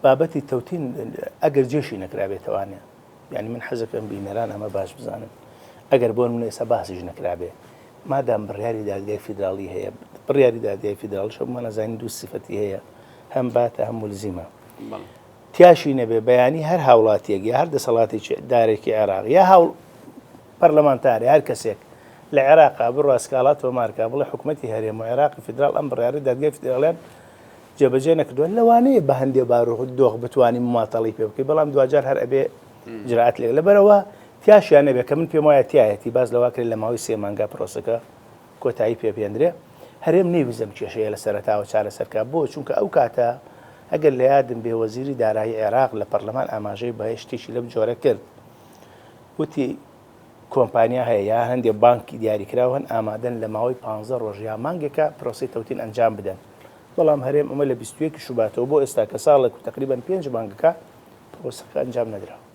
بابەتی تەوتین ئەگەر جێشی نەکرابێتەوانێ یعنی من حەزەکەم بینەران ئەمە باش بزانن ئەگەر بۆ من ئێستا باسیش نەکرابێ مادام بڕیاری دادگای فیدراڵی هەیە بڕیاری دادگای فیدراڵیش هەمومان نەزانین دوو سفەتی هەیە هەم باتە هەم مولزیمە تیاشی نەبێ بەیانی هەر هاوڵاتیەک یا هەر دەسەڵاتێکی دارێکی عێراق یا هاوڵ پەرلەمانتاری هەر کەسێک لە عێراقا بڕوا سکاڵات ومارکا بڵێ حکوومەتی هەرێم و عێراقی فیدراڵ ئەم بڕیاری دادگای فیدراڵیان جێبەجێ نەکردووە لەوانەیە بە هەندێک باڕۆ دۆخ بتوانانی مماتەڵی پێ بکەی بەڵام دوجار هەر ئەبێ جرات لێ لەبەرەوە تیاشیان نەبێت کە من پێم وایە تایەتی باز لەوا کرد لە ماوەی 3 مانگا پرۆسەکە کۆتایی پێپێندرێ هەرێم نەیویزم کێشەیە لە سەرەتاوە چارەسەرکە بۆ چونکە ئەو کاتە ئەگەر لە یادم بێ وەزیری دارایی عێراق لە پەرلەمان ئاماژەی بەهێشتێکی لەم جۆرە کرد وتی کۆمپانیا هەیە یا هەندێک بانکی دیاریکراوە هەن ئامادەن لە ماوەی 15 ڕۆژ یا مانگێکە پرۆسی تەوتین ئەنجام بدەن بەڵام هەرێم ئەمە لە 21 شوباتەوە بۆ ئێستا کە ساڵێک و تقریباً 5 مانگەکە پرۆسەکە ئەنجام نەدراوە